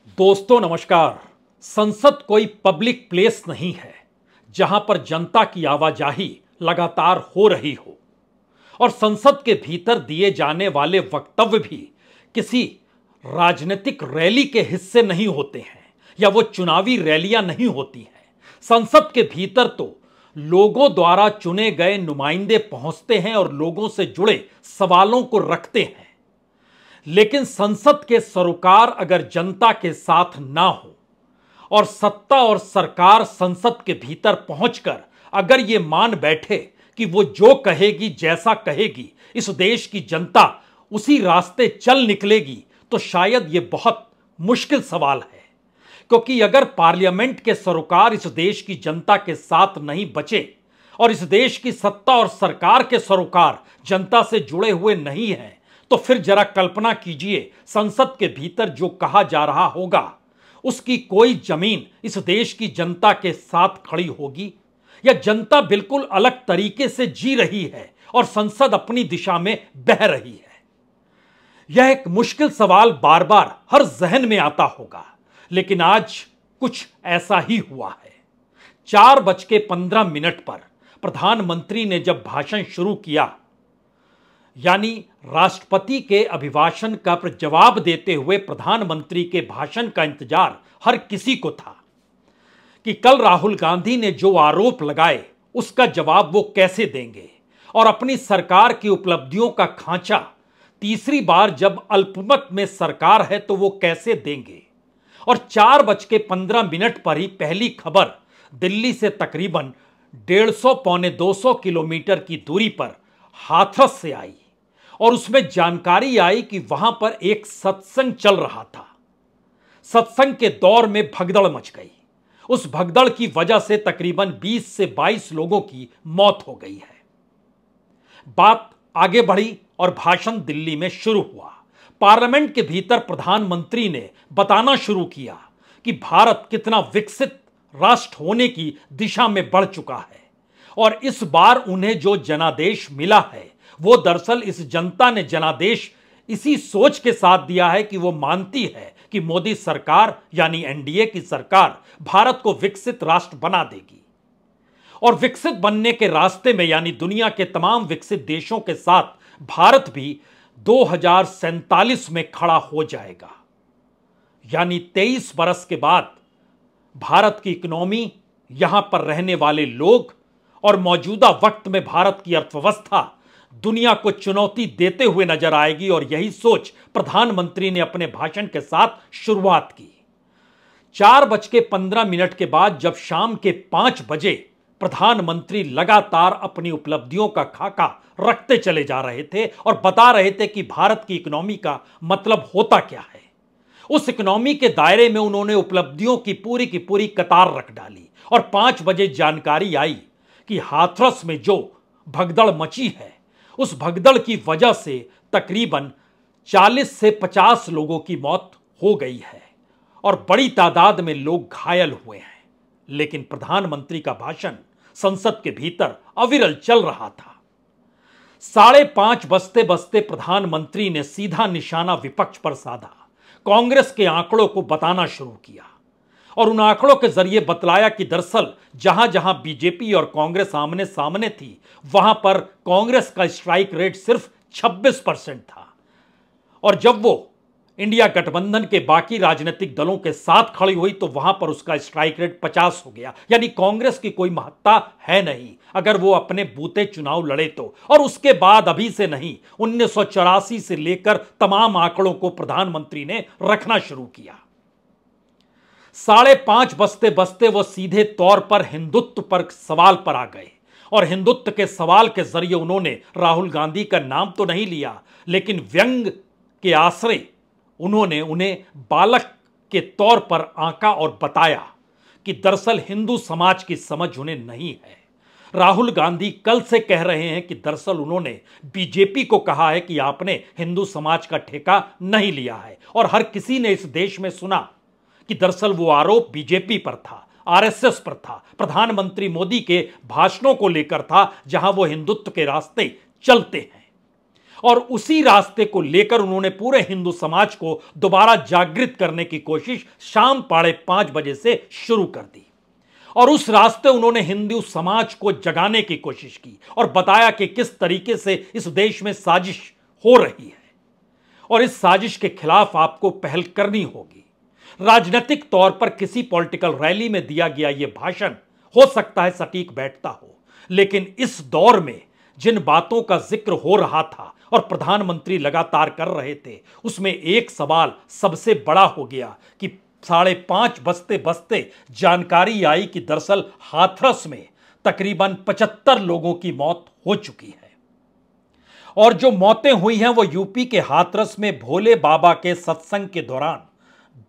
दोस्तों नमस्कार। संसद कोई पब्लिक प्लेस नहीं है जहां पर जनता की आवाजाही लगातार हो रही हो और संसद के भीतर दिए जाने वाले वक्तव्य भी किसी राजनीतिक रैली के हिस्से नहीं होते हैं या वो चुनावी रैलियां नहीं होती हैं। संसद के भीतर तो लोगों द्वारा चुने गए नुमाइंदे पहुंचते हैं और लोगों से जुड़े सवालों को रखते हैं। लेकिन संसद के सरोकार अगर जनता के साथ ना हो और सत्ता और सरकार संसद के भीतर पहुंचकर अगर ये मान बैठे कि वो जो कहेगी जैसा कहेगी इस देश की जनता उसी रास्ते चल निकलेगी, तो शायद ये बहुत मुश्किल सवाल है। क्योंकि अगर पार्लियामेंट के सरोकार इस देश की जनता के साथ नहीं बचे और इस देश की सत्ता और सरकार के सरोकार जनता से जुड़े हुए नहीं हैं, तो फिर जरा कल्पना कीजिए संसद के भीतर जो कहा जा रहा होगा उसकी कोई जमीन इस देश की जनता के साथ खड़ी होगी या जनता बिल्कुल अलग तरीके से जी रही है और संसद अपनी दिशा में बह रही है। यह एक मुश्किल सवाल बार बार हर जहन में आता होगा, लेकिन आज कुछ ऐसा ही हुआ है। 4:15 पर प्रधानमंत्री ने जब भाषण शुरू किया, यानी राष्ट्रपति के अभिभाषण का जवाब देते हुए प्रधानमंत्री के भाषण का इंतजार हर किसी को था कि कल राहुल गांधी ने जो आरोप लगाए उसका जवाब वो कैसे देंगे और अपनी सरकार की उपलब्धियों का खांचा तीसरी बार जब अल्पमत में सरकार है तो वो कैसे देंगे। और 4:15 पर ही पहली खबर दिल्ली से तकरीबन 150-200 किलोमीटर की दूरी पर हाथरस से आई और उसमें जानकारी आई कि वहां पर एक सत्संग चल रहा था। सत्संग के दौर में भगदड़ मच गई। उस भगदड़ की वजह से तकरीबन 20 से 22 लोगों की मौत हो गई है। बात आगे बढ़ी और भाषण दिल्ली में शुरू हुआ। पार्लियामेंट के भीतर प्रधानमंत्री ने बताना शुरू किया कि भारत कितना विकसित राष्ट्र होने की दिशा में बढ़ चुका है और इस बार उन्हें जो जनादेश मिला है वो दरअसल इस जनता ने जनादेश इसी सोच के साथ दिया है कि वो मानती है कि मोदी सरकार यानी एनडीए की सरकार भारत को विकसित राष्ट्र बना देगी और विकसित बनने के रास्ते में यानी दुनिया के तमाम विकसित देशों के साथ भारत भी 2047 में खड़ा हो जाएगा। यानी 23 बरस के बाद भारत की इकोनॉमी, यहां पर रहने वाले लोग और मौजूदा वक्त में भारत की अर्थव्यवस्था दुनिया को चुनौती देते हुए नजर आएगी और यही सोच प्रधानमंत्री ने अपने भाषण के साथ शुरुआत की। 4:15 के बाद जब शाम के 5 बजे प्रधानमंत्री लगातार अपनी उपलब्धियों का खाका रखते चले जा रहे थे और बता रहे थे कि भारत की इकोनॉमी का मतलब होता क्या है। उस इकोनॉमी के दायरे में उन्होंने उपलब्धियों की पूरी कतार रख डाली और 5 बजे जानकारी आई कि हाथरस में जो भगदड़ मची है उस भगदड़ की वजह से तकरीबन 40 से 50 लोगों की मौत हो गई है और बड़ी तादाद में लोग घायल हुए हैं। लेकिन प्रधानमंत्री का भाषण संसद के भीतर अविरल चल रहा था। 5:30 बजते प्रधानमंत्री ने सीधा निशाना विपक्ष पर साधा, कांग्रेस के आंकड़ों को बताना शुरू किया और उन आंकड़ों के जरिए बतलाया कि दरअसल जहां जहां बीजेपी और कांग्रेस आमने सामने थी वहां पर कांग्रेस का स्ट्राइक रेट सिर्फ 26% था और जब वो इंडिया गठबंधन के बाकी राजनीतिक दलों के साथ खड़ी हुई तो वहां पर उसका स्ट्राइक रेट 50 हो गया। यानी कांग्रेस की कोई महत्ता है नहीं अगर वो अपने बूते चुनाव लड़े तो। और उसके बाद अभी से नहीं, 1984 से लेकर तमाम आंकड़ों को प्रधानमंत्री ने रखना शुरू किया। 5:30 बजते वो सीधे तौर पर हिंदुत्व पर सवाल पर आ गए और हिंदुत्व के सवाल के जरिए उन्होंने राहुल गांधी का नाम तो नहीं लिया, लेकिन व्यंग के आश्रय उन्होंने उन्हें बालक के तौर पर आंका और बताया कि दरअसल हिंदू समाज की समझ उन्हें नहीं है। राहुल गांधी कल से कह रहे हैं कि दरअसल उन्होंने बीजेपी को कहा है कि आपने हिंदू समाज का ठेका नहीं लिया है और हर किसी ने इस देश में सुना कि दरअसल वो आरोप बीजेपी पर था, आरएसएस पर था, प्रधानमंत्री मोदी के भाषणों को लेकर था जहां वो हिंदुत्व के रास्ते चलते हैं। और उसी रास्ते को लेकर उन्होंने पूरे हिंदू समाज को दोबारा जागृत करने की कोशिश शाम 5:30 बजे से शुरू कर दी। और उस रास्ते उन्होंने हिंदू समाज को जगाने की कोशिश की और बताया कि किस तरीके से इस देश में साजिश हो रही है और इस साजिश के खिलाफ आपको पहल करनी होगी। राजनीतिक तौर पर किसी पॉलिटिकल रैली में दिया गया यह भाषण हो सकता है सटीक बैठता हो, लेकिन इस दौर में जिन बातों का जिक्र हो रहा था और प्रधानमंत्री लगातार कर रहे थे, उसमें एक सवाल सबसे बड़ा हो गया कि 5:30 बजते बजते जानकारी आई कि दरअसल हाथरस में तकरीबन 75 लोगों की मौत हो चुकी है। और जो मौतें हुई हैं वो यूपी के हाथरस में भोले बाबा के सत्संग के दौरान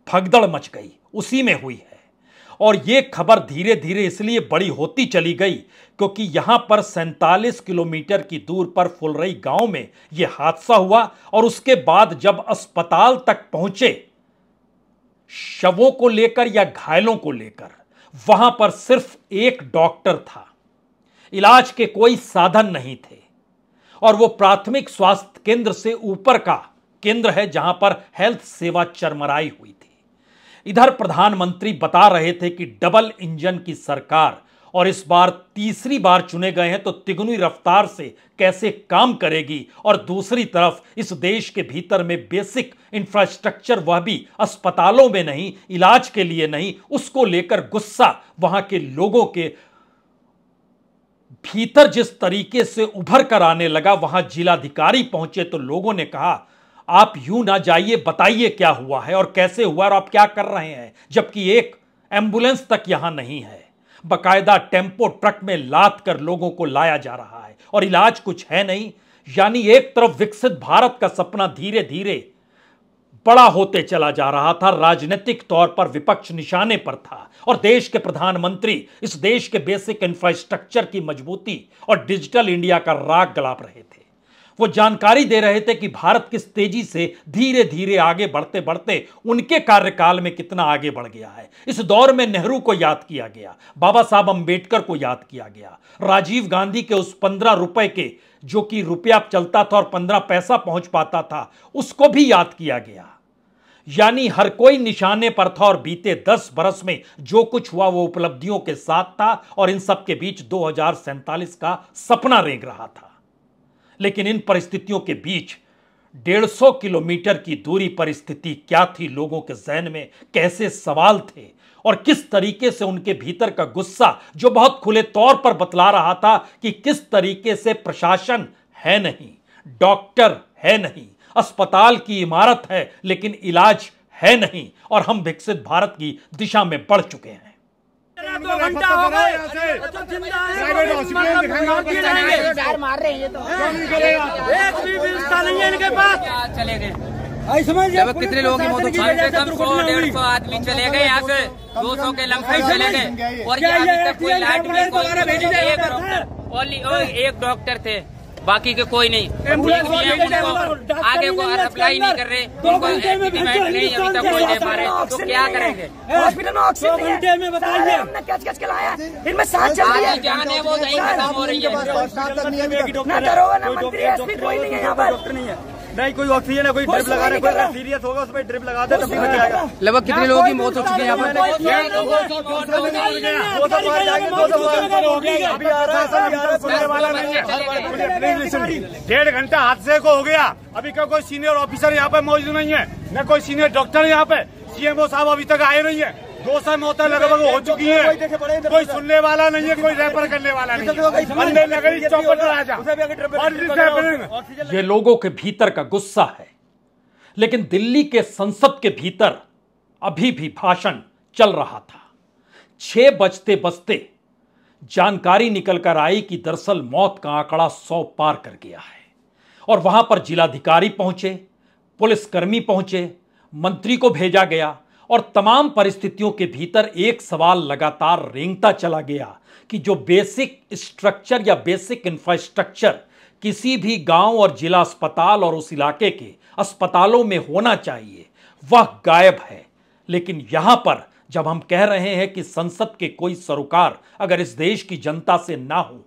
भगदड़ मच गई, उसी में हुई है। और ये खबर धीरे धीरे इसलिए बड़ी होती चली गई क्योंकि यहां पर 47 किलोमीटर की दूर पर फुलरई गांव में यह हादसा हुआ और उसके बाद जब अस्पताल तक पहुंचे शवों को लेकर या घायलों को लेकर, वहां पर सिर्फ एक डॉक्टर था, इलाज के कोई साधन नहीं थे और वो प्राथमिक स्वास्थ्य केंद्र से ऊपर का केंद्र है जहां पर हेल्थ सेवा चरमराई हुई थी। इधर प्रधानमंत्री बता रहे थे कि डबल इंजन की सरकार और इस बार तीसरी बार चुने गए हैं तो तिगुनी रफ्तार से कैसे काम करेगी, और दूसरी तरफ इस देश के भीतर में बेसिक इंफ्रास्ट्रक्चर, वह भी अस्पतालों में नहीं, इलाज के लिए नहीं, उसको लेकर गुस्सा वहां के लोगों के भीतर जिस तरीके से उभर कर आने लगा। वहां जिलाधिकारी पहुंचे तो लोगों ने कहा आप यूं ना जाइए, बताइए क्या हुआ है और कैसे हुआ और आप क्या कर रहे हैं, जबकि एक एम्बुलेंस तक यहां नहीं है। बकायदा टेम्पो ट्रक में लाद कर लोगों को लाया जा रहा है और इलाज कुछ है नहीं। यानी एक तरफ विकसित भारत का सपना धीरे धीरे बड़ा होते चला जा रहा था, राजनीतिक तौर पर विपक्ष निशाने पर था और देश के प्रधानमंत्री इस देश के बेसिक इंफ्रास्ट्रक्चर की मजबूती और डिजिटल इंडिया का राग गलाप रहे थे। वो जानकारी दे रहे थे कि भारत किस तेजी से धीरे धीरे आगे बढ़ते बढ़ते उनके कार्यकाल में कितना आगे बढ़ गया है। इस दौर में नेहरू को याद किया गया, बाबा साहब अंबेडकर को याद किया गया, राजीव गांधी के उस 15 रुपए के जो कि रुपया चलता था और 15 पैसा पहुंच पाता था, उसको भी याद किया गया। यानी हर कोई निशाने पर था और बीते 10 बरस में जो कुछ हुआ वो उपलब्धियों के साथ था और इन सब के बीच 2047 का सपना रेंग रहा था। लेकिन इन परिस्थितियों के बीच 150 किलोमीटर की दूरी पर स्थिति क्या थी, लोगों के जहन में कैसे सवाल थे और किस तरीके से उनके भीतर का गुस्सा जो बहुत खुले तौर पर बतला रहा था कि किस तरीके से प्रशासन है नहीं, डॉक्टर है नहीं, अस्पताल की इमारत है लेकिन इलाज है नहीं और हम विकसित भारत की दिशा में बढ़ चुके हैं। 2 घंटा हो गए तो जिंदा है, मार रहे हैं ये तो एक भी व्यवस्था नहीं है इनके पास। चले गए लगभग कितने लोगों की मौत हो गई? कम से कम 100-150 आदमी चले गए, यहाँ से 200 के लमसम चले गए और ये अभी तक कोई लाइट नहीं, कोई एक डॉक्टर थे, बाकी के कोई नहीं। उनको आगे को अप्लाई नहीं कर रहे, उनको डिमांड नहीं अभी तक कोई दे पा रहे, तो क्या करेंगे? हॉस्पिटल में ऑक्सीजन में बताइए हमने कैच लाया, इनमें सांस चल रही है, जान है वो नहीं खत्म हो रही है। ना दरोगा ना मंत्री एसपी कोई नहीं है यहाँ पर, नहीं कोई ऑक्सीजन है, कोई ड्रिप लगा रहे, कोई सीरियस होगा उसमें ड्रिप लगा दे तभी बच जाएगा। लगभग कितने लोगों की मौत हो चुकी है यहाँ पर? अभी आ रहा है सुनने वाला नहीं है। 1.5 घंटा हादसे को हो गया, अभी का कोई सीनियर ऑफिसर यहाँ पे मौजूद नहीं है, न कोई सीनियर डॉक्टर यहाँ पे, सीएमओ साहब अभी तक आए नहीं है। 200 मौतें लगभग हो चुकी है, कोई सुनने वाला नहीं है, कोई रेफर करने वाला नहीं है। ये लोगों के भीतर का गुस्सा है, लेकिन दिल्ली के संसद के भीतर अभी भी भाषण चल रहा था। 6 बजते बजते जानकारी निकल कर आई कि दरअसल मौत का आंकड़ा 100 पार कर गया है और वहां पर जिलाधिकारी पहुंचे, पुलिसकर्मी पहुंचे, मंत्री को भेजा गया और तमाम परिस्थितियों के भीतर एक सवाल लगातार रेंगता चला गया कि जो बेसिक स्ट्रक्चर या बेसिक इंफ्रास्ट्रक्चर किसी भी गांव और जिला अस्पताल और उस इलाके के अस्पतालों में होना चाहिए वह गायब है। लेकिन यहां पर जब हम कह रहे हैं कि संसद के कोई सरोकार अगर इस देश की जनता से ना हो,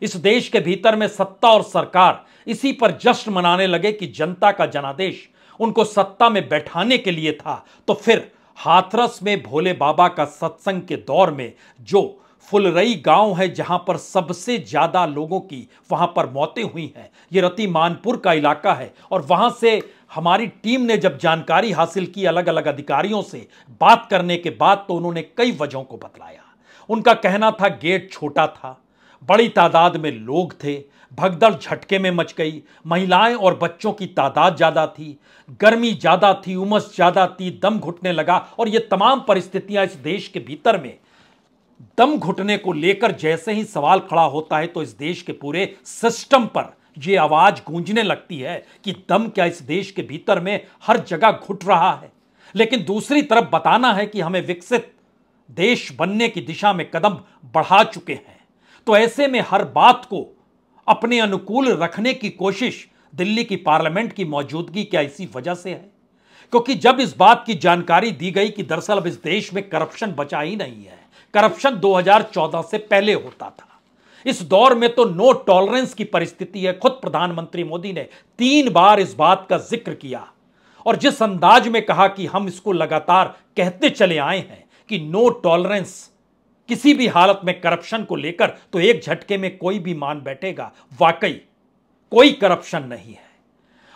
इस देश के भीतर में सत्ता और सरकार इसी पर जश्न मनाने लगे कि जनता का जनादेश उनको सत्ता में बैठाने के लिए था, तो फिर हाथरस में भोले बाबा का सत्संग के दौर में जो फुलरई गांव है, जहां पर सबसे ज्यादा लोगों की वहां पर मौतें हुई हैं, ये रति मानपुर का इलाका है। और वहां से हमारी टीम ने जब जानकारी हासिल की अलग अलग अधिकारियों से बात करने के बाद, तो उन्होंने कई वजहों को बतलाया। उनका कहना था गेट छोटा था, बड़ी तादाद में लोग थे, भगदड़ झटके में मच गई, महिलाएं और बच्चों की तादाद ज्यादा थी, गर्मी ज्यादा थी, उमस ज्यादा थी, दम घुटने लगा। और ये तमाम परिस्थितियां इस देश के भीतर में दम घुटने को लेकर जैसे ही सवाल खड़ा होता है, तो इस देश के पूरे सिस्टम पर यह आवाज गूंजने लगती है कि दम क्या इस देश के भीतर में हर जगह घुट रहा है। लेकिन दूसरी तरफ बताना है कि हमें विकसित देश बनने की दिशा में कदम बढ़ा चुके हैं। तो ऐसे में हर बात को अपने अनुकूल रखने की कोशिश दिल्ली की पार्लियामेंट की मौजूदगी क्या इसी वजह से है? क्योंकि जब इस बात की जानकारी दी गई कि दरअसल अब इस देश में करप्शन बचा ही नहीं है, करप्शन 2014 से पहले होता था, इस दौर में तो नो टॉलरेंस की परिस्थिति है। खुद प्रधानमंत्री मोदी ने 3 बार इस बात का जिक्र किया और जिस अंदाज में कहा कि हम इसको लगातार कहते चले आए हैं कि नो टॉलरेंस किसी भी हालत में करप्शन को लेकर, तो एक झटके में कोई भी मान बैठेगा वाकई कोई करप्शन नहीं है।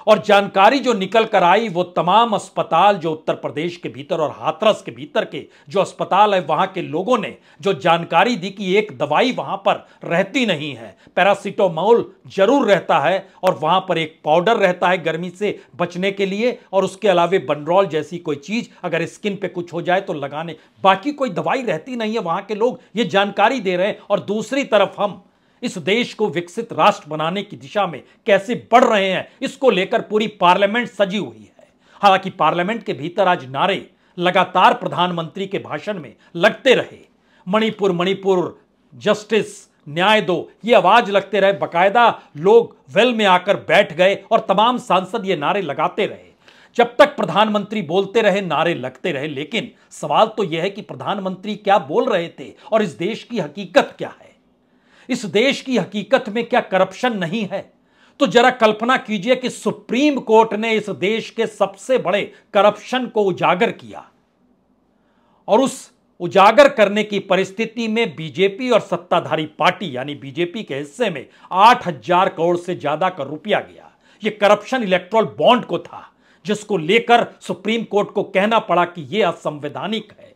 और जानकारी जो निकल कर आई, वो तमाम अस्पताल जो उत्तर प्रदेश के भीतर और हाथरस के भीतर के जो अस्पताल है, वहां के लोगों ने जो जानकारी दी कि एक दवाई वहां पर रहती नहीं है, पैरासीटामोल जरूर रहता है और वहां पर एक पाउडर रहता है गर्मी से बचने के लिए, और उसके अलावे बनरॉल जैसी कोई चीज अगर स्किन पे कुछ हो जाए तो लगाने, बाकी कोई दवाई रहती नहीं है। वहां के लोग ये जानकारी दे रहे हैं। और दूसरी तरफ हम इस देश को विकसित राष्ट्र बनाने की दिशा में कैसे बढ़ रहे हैं, इसको लेकर पूरी पार्लियामेंट सजी हुई है। हालांकि पार्लियामेंट के भीतर आज नारे लगातार प्रधानमंत्री के भाषण में लगते रहे, मणिपुर मणिपुर, जस्टिस, न्याय दो, ये आवाज लगते रहे। बकायदा लोग वेल में आकर बैठ गए और तमाम सांसद ये नारे लगाते रहे। जब तक प्रधानमंत्री बोलते रहे, नारे लगते रहे। लेकिन सवाल तो यह है कि प्रधानमंत्री क्या बोल रहे थे और इस देश की हकीकत क्या है? इस देश की हकीकत में क्या करप्शन नहीं है? तो जरा कल्पना कीजिए कि सुप्रीम कोर्ट ने इस देश के सबसे बड़े करप्शन को उजागर किया और उस उजागर करने की परिस्थिति में बीजेपी और सत्ताधारी पार्टी यानी बीजेपी के हिस्से में 8,000 करोड़ से ज्यादा का रुपया गया। यह करप्शन इलेक्टोरल बॉन्ड को था, जिसको लेकर सुप्रीम कोर्ट को कहना पड़ा कि यह असंवैधानिक है।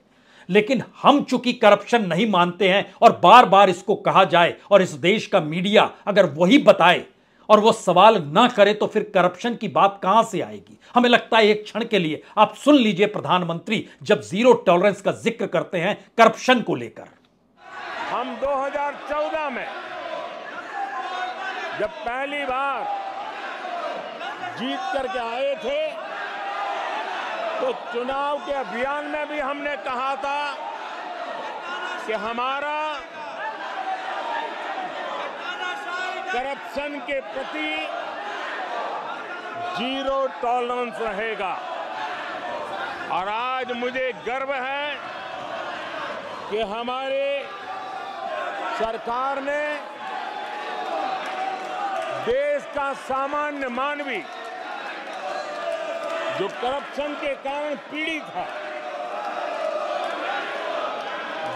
लेकिन हम चूंकि करप्शन नहीं मानते हैं और बार बार इसको कहा जाए और इस देश का मीडिया अगर वही बताए और वो सवाल ना करे, तो फिर करप्शन की बात कहां से आएगी? हमें लगता है एक क्षण के लिए आप सुन लीजिए प्रधानमंत्री जब जीरो टॉलरेंस का जिक्र करते हैं करप्शन को लेकर। हम 2014 में जब पहली बार जीत करके आए थे, तो चुनाव के अभियान में भी हमने कहा था कि हमारा करप्शन के प्रति जीरो टॉलरेंस रहेगा। और आज मुझे गर्व है कि हमारे सरकार ने देश का सामान्य मानवी जो करप्शन के कारण पीड़ित है,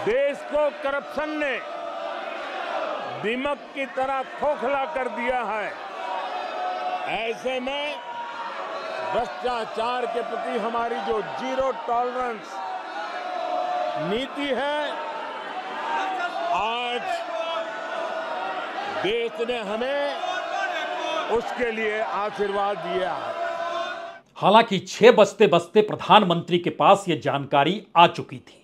देश को करप्शन ने दीमक की तरह खोखला कर दिया है। ऐसे में भ्रष्टाचार के प्रति हमारी जो जीरो टॉलरेंस नीति है, आज देश ने हमें उसके लिए आशीर्वाद दिया है। हालांकि 6 बजते बजते प्रधानमंत्री के पास यह जानकारी आ चुकी थी।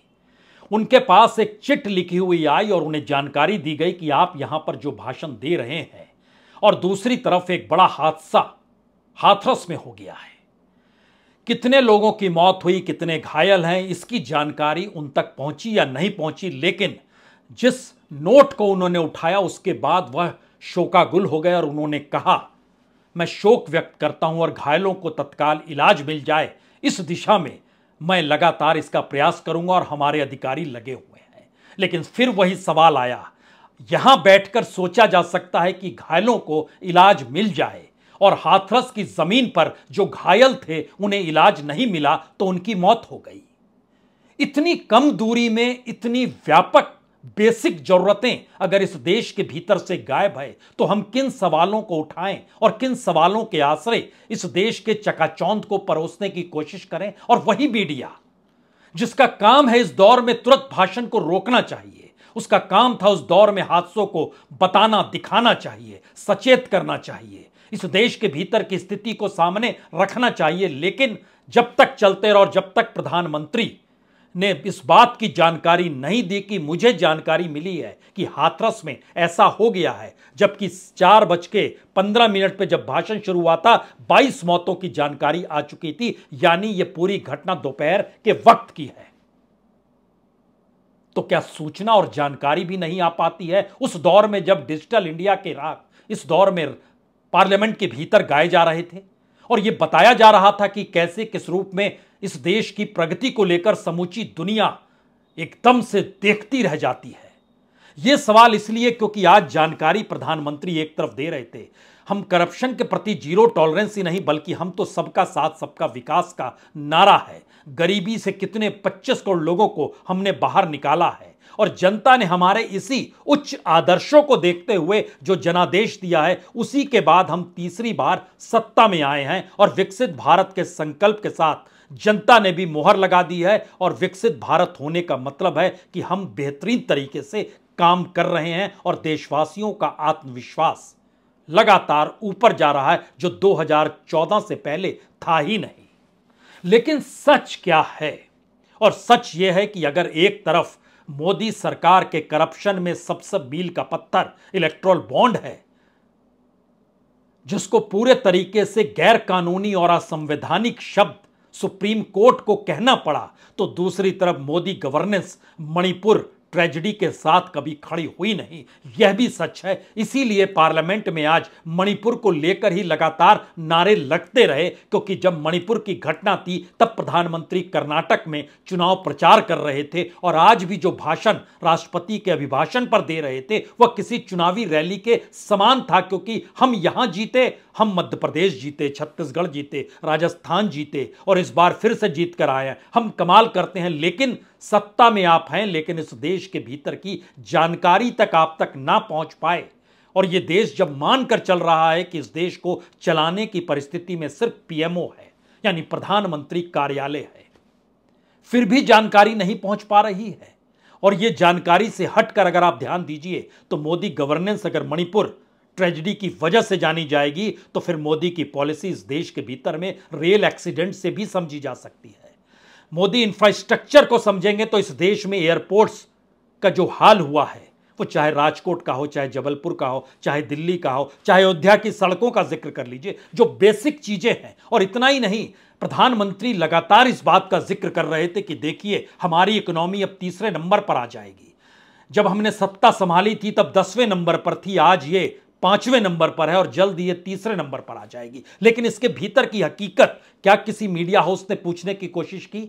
उनके पास एक चिट लिखी हुई आई और उन्हें जानकारी दी गई कि आप यहां पर जो भाषण दे रहे हैं, और दूसरी तरफ एक बड़ा हादसा हाथरस में हो गया है। कितने लोगों की मौत हुई, कितने घायल हैं, इसकी जानकारी उन तक पहुंची या नहीं पहुंची, लेकिन जिस नोट को उन्होंने उठाया उसके बाद वह शोकाकुल हो गए और उन्होंने कहा, मैं शोक व्यक्त करता हूं और घायलों को तत्काल इलाज मिल जाए, इस दिशा में मैं लगातार इसका प्रयास करूंगा और हमारे अधिकारी लगे हुए हैं। लेकिन फिर वही सवाल आया, यहां बैठकर सोचा जा सकता है कि घायलों को इलाज मिल जाए, और हाथरस की जमीन पर जो घायल थे उन्हें इलाज नहीं मिला तो उनकी मौत हो गई। इतनी कम दूरी में इतनी व्यापक बेसिक जरूरतें अगर इस देश के भीतर से गायब है तो हम किन सवालों को उठाएं और किन सवालों के आश्रय इस देश के चकाचौंध को परोसने की कोशिश करें। और वही मीडिया जिसका काम है इस दौर में तुरंत भाषण को रोकना चाहिए, उसका काम था उस दौर में हादसों को बताना, दिखाना चाहिए, सचेत करना चाहिए, इस देश के भीतर की स्थिति को सामने रखना चाहिए। लेकिन जब तक चलते रहो और जब तक प्रधानमंत्री ने इस बात की जानकारी नहीं दी कि मुझे जानकारी मिली है कि हाथरस में ऐसा हो गया है, जबकि 4:15 पे जब भाषण शुरू हुआ था 22 मौतों की जानकारी आ चुकी थी, यानी यह पूरी घटना दोपहर के वक्त की है। तो क्या सूचना और जानकारी भी नहीं आ पाती है उस दौर में जब डिजिटल इंडिया के राग इस दौर में पार्लियामेंट के भीतर गाए जा रहे थे और यह बताया जा रहा था कि कैसे किस रूप में इस देश की प्रगति को लेकर समूची दुनिया एकदम से देखती रह जाती है। यह सवाल इसलिए क्योंकि आज जानकारी प्रधानमंत्री एक तरफ दे रहे थे, हम करप्शन के प्रति जीरो टॉलरेंस ही नहीं बल्कि हम तो सबका साथ सबका विकास का नारा है। गरीबी से कितने 25 करोड़ लोगों को हमने बाहर निकाला है और जनता ने हमारे इसी उच्च आदर्शों को देखते हुए जो जनादेश दिया है, उसी के बाद हम तीसरी बार सत्ता में आए हैं और विकसित भारत के संकल्प के साथ जनता ने भी मोहर लगा दी है। और विकसित भारत होने का मतलब है कि हम बेहतरीन तरीके से काम कर रहे हैं और देशवासियों का आत्मविश्वास लगातार ऊपर जा रहा है, जो 2014 से पहले था ही नहीं। लेकिन सच क्या है? और सच यह है कि अगर एक तरफ मोदी सरकार के करप्शन में सबसे मील का पत्थर इलेक्टोरल बॉन्ड है, जिसको पूरे तरीके से गैर कानूनी और असंवैधानिक शब्द सुप्रीम कोर्ट को कहना पड़ा, तो दूसरी तरफ मोदी गवर्नेंस मणिपुर ट्रेजेडी के साथ कभी खड़ी हुई नहीं, यह भी सच है। इसीलिए पार्लियामेंट में आज मणिपुर को लेकर ही लगातार नारे लगते रहे, क्योंकि जब मणिपुर की घटना थी तब प्रधानमंत्री कर्नाटक में चुनाव प्रचार कर रहे थे और आज भी जो भाषण राष्ट्रपति के अभिभाषण पर दे रहे थे वह किसी चुनावी रैली के समान था, क्योंकि हम यहां जीते, हम मध्य प्रदेश जीते, छत्तीसगढ़ जीते, राजस्थान जीते और इस बार फिर से जीत कर आए हैं। हम कमाल करते हैं, लेकिन सत्ता में आप हैं, लेकिन इस देश के भीतर की जानकारी तक आप तक ना पहुंच पाए। और यह देश जब मानकर चल रहा है कि इस देश को चलाने की परिस्थिति में सिर्फ पीएमओ है, यानी प्रधानमंत्री कार्यालय है, फिर भी जानकारी नहीं पहुंच पा रही है। और यह जानकारी से हटकर अगर आप ध्यान दीजिए तो मोदी गवर्नेंस अगर मणिपुर ट्रेजेडी की वजह से जानी जाएगी तो फिर मोदी की पॉलिसी इस देश के भीतर में रेल एक्सीडेंट से भी समझी जा सकती है। मोदी इंफ्रास्ट्रक्चर को समझेंगे तो इस देश में एयरपोर्ट्स का जो हाल हुआ है, वो चाहे राजकोट का हो, चाहे जबलपुर का हो, चाहे दिल्ली का हो, चाहे अयोध्या की सड़कों का जिक्र कर लीजिए, जो बेसिक चीजें हैं। और इतना ही नहीं, प्रधानमंत्री लगातार इस बात का जिक्र कर रहे थे कि देखिए हमारी इकोनॉमी अब तीसरे नंबर पर आ जाएगी। जब हमने सत्ता संभाली थी तब 10वें नंबर पर थी, आज ये 5वें नंबर पर है और जल्द ये तीसरे नंबर पर आ जाएगी। लेकिन इसके भीतर की हकीकत क्या किसी मीडिया हाउस ने पूछने की कोशिश की?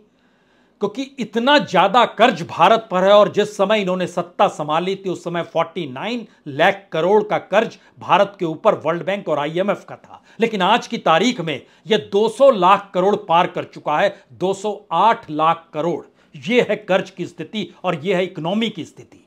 क्योंकि इतना ज्यादा कर्ज भारत पर है और जिस समय इन्होंने सत्ता संभाली थी उस समय 49 लाख करोड़ का कर्ज भारत के ऊपर वर्ल्ड बैंक और आईएमएफ का था। लेकिन आज की तारीख में यह 200 लाख करोड़ पार कर चुका है, 208 लाख करोड़। यह है कर्ज की स्थिति और यह है इकोनॉमी की स्थिति,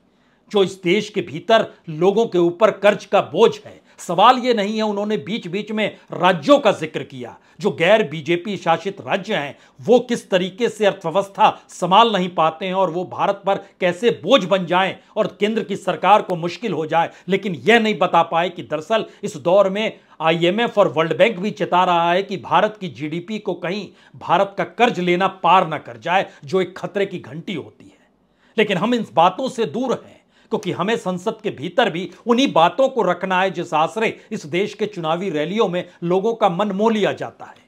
जो इस देश के भीतर लोगों के ऊपर कर्ज का बोझ है। सवाल यह नहीं है, उन्होंने बीच बीच में राज्यों का जिक्र किया, जो गैर बीजेपी शासित राज्य हैं वो किस तरीके से अर्थव्यवस्था संभाल नहीं पाते हैं और वो भारत पर कैसे बोझ बन जाएं और केंद्र की सरकार को मुश्किल हो जाए। लेकिन यह नहीं बता पाए कि दरअसल इस दौर में आईएमएफ और वर्ल्ड बैंक भी चेता रहा है कि भारत की जीडीपी को कहीं भारत का कर्ज लेना पार ना कर जाए, जो एक खतरे की घंटी होती है। लेकिन हम इन बातों से दूर हैं, क्योंकि हमें संसद के भीतर भी उन्हीं बातों को रखना है जिस आश्रय इस देश के चुनावी रैलियों में लोगों का मन मोह लिया जाता है।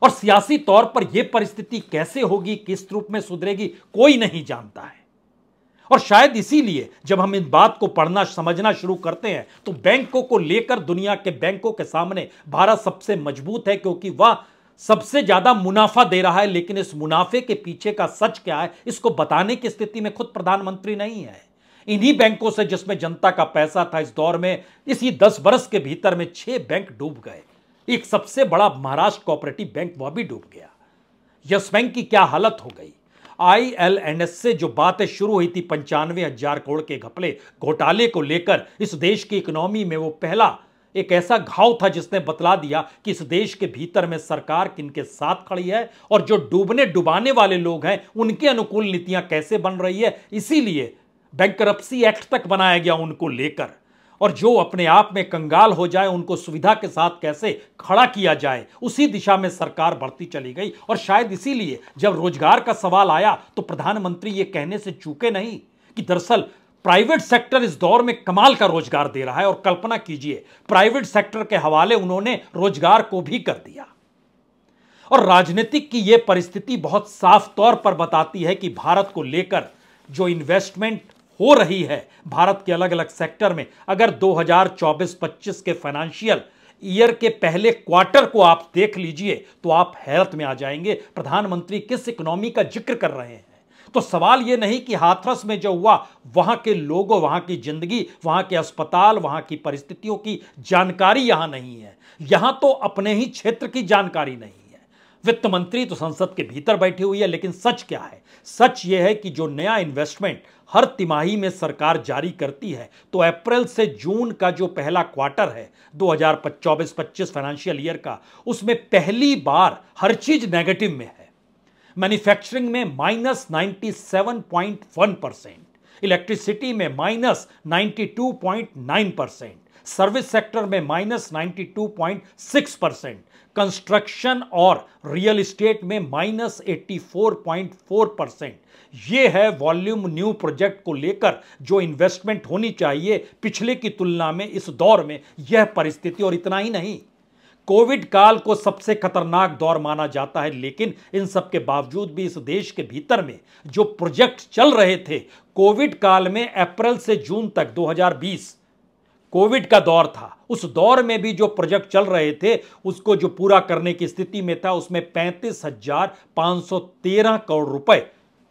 और सियासी तौर पर यह परिस्थिति कैसे होगी, किस रूप में सुधरेगी, कोई नहीं जानता है। और शायद इसीलिए जब हम इन बात को पढ़ना समझना शुरू करते हैं तो बैंकों को लेकर दुनिया के बैंकों के सामने भारत सबसे मजबूत है, क्योंकि वह सबसे ज्यादा मुनाफा दे रहा है। लेकिन इस मुनाफे के पीछे का सच क्या है, इसको बताने की स्थिति में खुद प्रधानमंत्री नहीं है। इन्हीं बैंकों से जिसमें जनता का पैसा था, इस दौर में इसी 10 बरस के भीतर में 6 बैंक डूब गए। एक सबसे बड़ा महाराष्ट्र कोऑपरेटिव बैंक वह भी डूब गया। यस बैंक की क्या हालत हो गई। IL&S से जो बातें शुरू हुई थी 95,000 करोड़ के घपले घोटाले को लेकर, इस देश की इकोनॉमी में वो पहला एक ऐसा घाव था जिसने बतला दिया कि इस देश के भीतर में सरकार किनके साथ खड़ी है और जो डूबने डुबाने वाले लोग हैं उनके अनुकूल नीतियां कैसे बन रही है। इसीलिए बैंकरप्सी एक्ट तक बनाया गया उनको लेकर, और जो अपने आप में कंगाल हो जाए उनको सुविधा के साथ कैसे खड़ा किया जाए, उसी दिशा में सरकार बढ़ती चली गई। और शायद इसीलिए जब रोजगार का सवाल आया तो प्रधानमंत्री ये कहने से चूके नहीं कि दरअसल प्राइवेट सेक्टर इस दौर में कमाल का रोजगार दे रहा है। और कल्पना कीजिए, प्राइवेट सेक्टर के हवाले उन्होंने रोजगार को भी कर दिया। और राजनीतिक की यह परिस्थिति बहुत साफ तौर पर बताती है कि भारत को लेकर जो इन्वेस्टमेंट हो रही है भारत के अलग अलग सेक्टर में, अगर 2024-25 के फाइनेंशियल ईयर के पहले क्वार्टर को आप देख लीजिए तो आप हैरत में आ जाएंगे प्रधानमंत्री किस इकोनॉमी का जिक्र कर रहे हैं। तो सवाल यह नहीं कि हाथरस में जो हुआ वहां के लोगों, वहां की जिंदगी, वहां के अस्पताल, वहां की परिस्थितियों की जानकारी यहां नहीं है। यहां तो अपने ही क्षेत्र की जानकारी नहीं है। वित्त मंत्री तो संसद के भीतर बैठी हुई है, लेकिन सच क्या है? सच यह है कि जो नया इन्वेस्टमेंट हर तिमाही में सरकार जारी करती है, तो अप्रैल से जून का जो पहला क्वार्टर है 2024-25 फाइनेंशियल ईयर का, उसमें पहली बार हर चीज नेगेटिव में है। मैन्युफैक्चरिंग में -97.1%, इलेक्ट्रिसिटी में -92.9%, सर्विस सेक्टर में -92.6%, कंस्ट्रक्शन और रियल एस्टेट में -84.4%। यह है वॉल्यूम न्यू प्रोजेक्ट को लेकर जो इन्वेस्टमेंट होनी चाहिए पिछले की तुलना में इस दौर में यह परिस्थिति। और इतना ही नहीं, कोविड काल को सबसे खतरनाक दौर माना जाता है, लेकिन इन सब के बावजूद भी इस देश के भीतर में जो प्रोजेक्ट चल रहे थे कोविड काल में, अप्रैल से जून तक 2020 कोविड का दौर था, उस दौर में भी जो प्रोजेक्ट चल रहे थे उसको जो पूरा करने की स्थिति में था, उसमें 35,513 करोड़ रुपए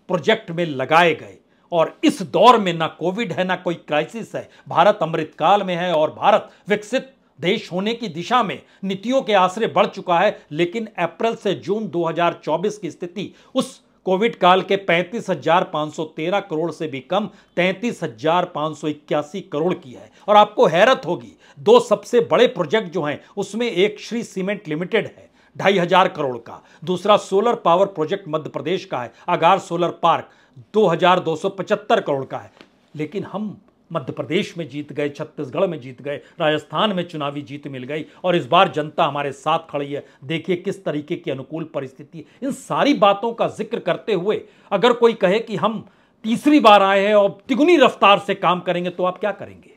प्रोजेक्ट में लगाए गए। और इस दौर में ना कोविड है ना कोई क्राइसिस है, भारत अमृतकाल में है और भारत विकसित देश होने की दिशा में नीतियों के आसरे बढ़ चुका है। लेकिन अप्रैल से जून 2024 की स्थिति उस कोविड काल के 35,513 करोड़ से भी कम 33,581 करोड़ की है। और आपको हैरत होगी, दो सबसे बड़े प्रोजेक्ट जो हैं उसमें एक श्री सीमेंट लिमिटेड है 2,500 करोड़ का, दूसरा solar power project Madhya Pradesh का है आगार सोलर पार्क 2,275 करोड़ का है। लेकिन हम मध्य प्रदेश में जीत गए, छत्तीसगढ़ में जीत गए, राजस्थान में चुनावी जीत मिल गई और इस बार जनता हमारे साथ खड़ी है। देखिए किस तरीके की अनुकूल परिस्थिति। इन सारी बातों का जिक्र करते हुए अगर कोई कहे कि हम तीसरी बार आए हैं और तिगुनी रफ्तार से काम करेंगे, तो आप क्या करेंगे?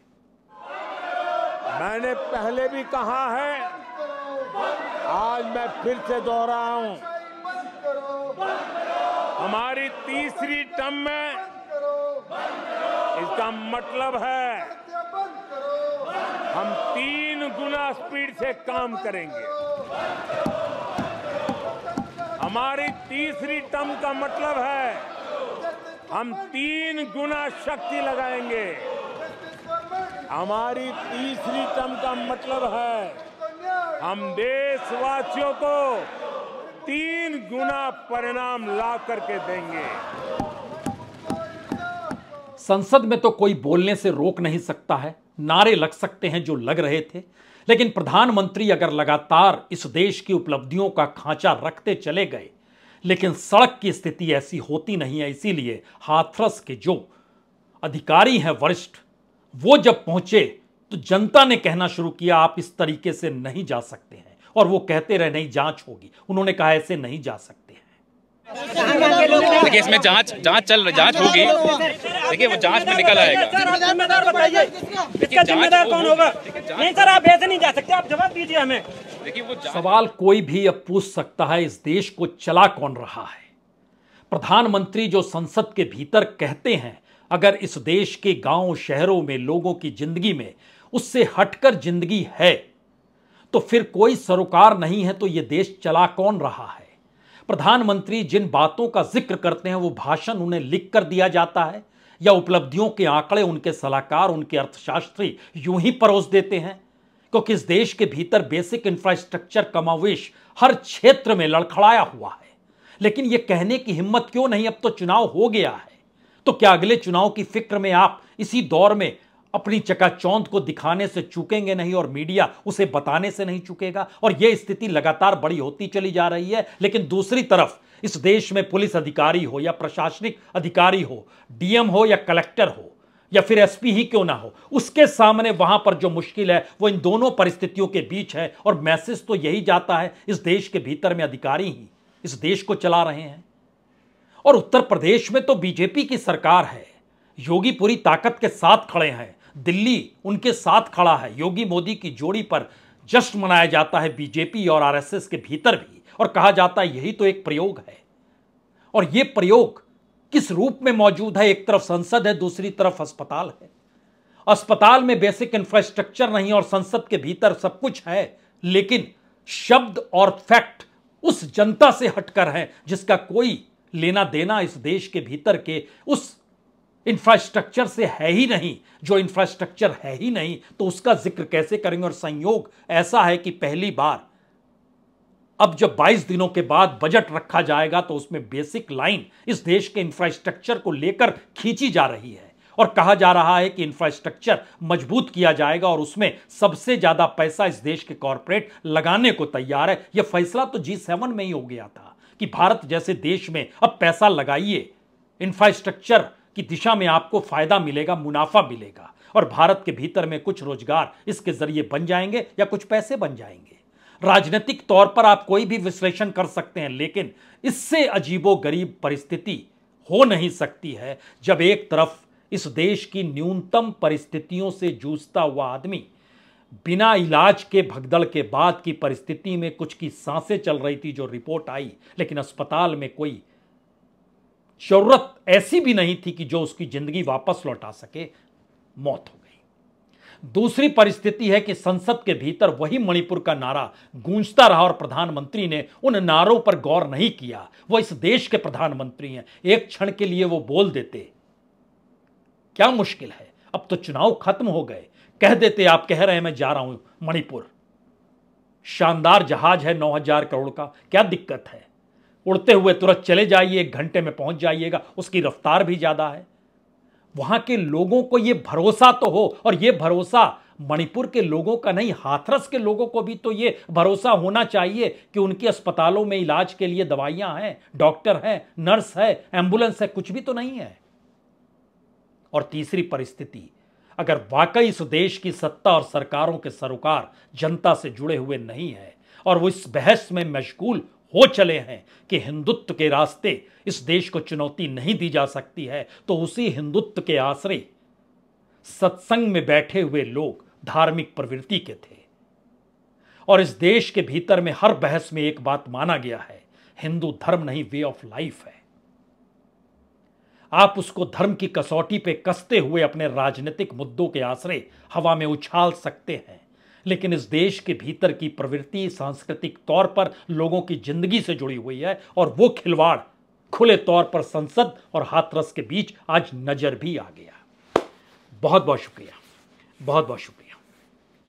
मैंने पहले भी कहा है, आज मैं फिर से दोहराऊं, हमारी तीसरी टर्म में इसका मतलब है हम 3 गुना स्पीड से काम करेंगे। हमारी तीसरी टर्म का मतलब है हम 3 गुना शक्ति लगाएंगे। हमारी तीसरी टर्म का मतलब है हम देशवासियों को 3 गुना परिणाम ला करके देंगे। संसद में तो कोई बोलने से रोक नहीं सकता है, नारे लग सकते हैं जो लग रहे थे, लेकिन प्रधानमंत्री अगर लगातार इस देश की उपलब्धियों का खांचा रखते चले गए, लेकिन सड़क की स्थिति ऐसी होती नहीं है। इसीलिए हाथरस के जो अधिकारी हैं वरिष्ठ, वो जब पहुंचे तो जनता ने कहना शुरू किया आप इस तरीके से नहीं जा सकते हैं, और वो कहते रहे नहीं जांच होगी। उन्होंने कहा ऐसे नहीं जा सकते हैं। देखिए इसमें जांच होगी। देखिए वो जांच में निकल आएगा। जिम्मेदार बताइए, इसका जिम्मेदार कौन होगा? नहीं सर, आप ऐसे नहीं जा सकते, आप जवाब दीजिए हमें। देखिए वो सवाल कोई भी अब पूछ सकता है, इस देश को चला कौन रहा है? प्रधानमंत्री जो संसद के भीतर कहते हैं अगर इस देश के गांव शहरों में लोगों की जिंदगी में उससे हटकर जिंदगी है तो फिर कोई सरोकार नहीं है, तो यह देश चला कौन रहा है? प्रधानमंत्री जिन बातों का जिक्र करते हैं वो भाषण उन्हें लिख कर दिया जाता है या उपलब्धियों के आंकड़े उनके सलाहकार, उनके अर्थशास्त्री यूं ही परोस देते हैं? क्योंकि इस देश के भीतर बेसिक इंफ्रास्ट्रक्चर कमोवेश हर क्षेत्र में लड़खड़ाया हुआ है। लेकिन यह कहने की हिम्मत क्यों नहीं? अब तो चुनाव हो गया है, तो क्या अगले चुनाव की फिक्र में आप इसी दौर में अपनी चकाचौंध को दिखाने से चूकेंगे नहीं और मीडिया उसे बताने से नहीं चूकेगा? और यह स्थिति लगातार बड़ी होती चली जा रही है। लेकिन दूसरी तरफ इस देश में पुलिस अधिकारी हो या प्रशासनिक अधिकारी हो, डीएम हो या कलेक्टर हो या फिर एसपी ही क्यों ना हो, उसके सामने वहां पर जो मुश्किल है वो इन दोनों परिस्थितियों के बीच है। और मैसेज तो यही जाता है, इस देश के भीतर में अधिकारी ही इस देश को चला रहे हैं। और उत्तर प्रदेश में तो बीजेपी की सरकार है, योगी पूरी ताकत के साथ खड़े हैं, दिल्ली उनके साथ खड़ा है। योगी मोदी की जोड़ी पर जश्न मनाया जाता है बीजेपी और आरएसएस के भीतर भी, और कहा जाता है यही तो एक प्रयोग है। और यह प्रयोग किस रूप में मौजूद है? एक तरफ संसद है, दूसरी तरफ अस्पताल है। अस्पताल में बेसिक इंफ्रास्ट्रक्चर नहीं और संसद के भीतर सब कुछ है, लेकिन शब्द और फैक्ट उस जनता से हटकर है जिसका कोई लेना देना इस देश के भीतर के उस इंफ्रास्ट्रक्चर से है ही नहीं। जो इंफ्रास्ट्रक्चर है ही नहीं तो उसका जिक्र कैसे करेंगे? और संयोग ऐसा है कि पहली बार अब जब 22 दिनों के बाद बजट रखा जाएगा तो उसमें बेसिक लाइन इस देश के इंफ्रास्ट्रक्चर को लेकर खींची जा रही है और कहा जा रहा है कि इंफ्रास्ट्रक्चर मजबूत किया जाएगा और उसमें सबसे ज्यादा पैसा इस देश के कॉरपोरेट लगाने को तैयार है। यह फैसला तो G7 में ही हो गया था कि भारत जैसे देश में अब पैसा लगाइए, इंफ्रास्ट्रक्चर की दिशा में आपको फायदा मिलेगा, मुनाफा मिलेगा और भारत के भीतर में कुछ रोजगार इसके जरिए बन जाएंगे या कुछ पैसे बन जाएंगे। राजनीतिक तौर पर आप कोई भी विश्लेषण कर सकते हैं, लेकिन इससे अजीबोगरीब परिस्थिति हो नहीं सकती है जब एक तरफ इस देश की न्यूनतम परिस्थितियों से जूझता हुआ आदमी बिना इलाज के भगदड़ के बाद की परिस्थिति में कुछ की सांसें चल रही थी जो रिपोर्ट आई, लेकिन अस्पताल में कोई जरूरत ऐसी भी नहीं थी कि जो उसकी जिंदगी वापस लौटा सके, मौत हो गई। दूसरी परिस्थिति है कि संसद के भीतर वही मणिपुर का नारा गूंजता रहा और प्रधानमंत्री ने उन नारों पर गौर नहीं किया। वो इस देश के प्रधानमंत्री हैं, एक क्षण के लिए वो बोल देते, क्या मुश्किल है? अब तो चुनाव खत्म हो गए, कह देते आप कह रहे हैं मैं जा रहा हूं मणिपुर, शानदार जहाज है 9,000 करोड़ का, क्या दिक्कत है? उड़ते हुए तुरंत चले जाइए, 1 घंटे में पहुंच जाइएगा, उसकी रफ्तार भी ज्यादा है। वहां के लोगों को यह भरोसा तो हो, और यह भरोसा मणिपुर के लोगों का नहीं, हाथरस के लोगों को भी तो यह भरोसा होना चाहिए कि उनके अस्पतालों में इलाज के लिए दवाइयां हैं, डॉक्टर हैं, नर्स है, एम्बुलेंस है, कुछ भी तो नहीं है। और तीसरी परिस्थिति, अगर वाकई इस देश की सत्ता और सरकारों के सरोकार जनता से जुड़े हुए नहीं है और वो इस बहस में मशगूल हो चले हैं कि हिंदुत्व के रास्ते इस देश को चुनौती नहीं दी जा सकती है, तो उसी हिंदुत्व के आश्रय सत्संग में बैठे हुए लोग धार्मिक प्रवृत्ति के थे। और इस देश के भीतर में हर बहस में एक बात माना गया है, हिंदू धर्म नहीं वे ऑफ लाइफ है। आप उसको धर्म की कसौटी पे कसते हुए अपने राजनीतिक मुद्दों के आश्रय हवा में उछाल सकते हैं, लेकिन इस देश के भीतर की प्रवृत्ति सांस्कृतिक तौर पर लोगों की जिंदगी से जुड़ी हुई है और वो खिलवाड़ खुले तौर पर संसद और हाथरस के बीच आज नजर भी आ गया। बहुत बहुत शुक्रिया, बहुत बहुत शुक्रिया।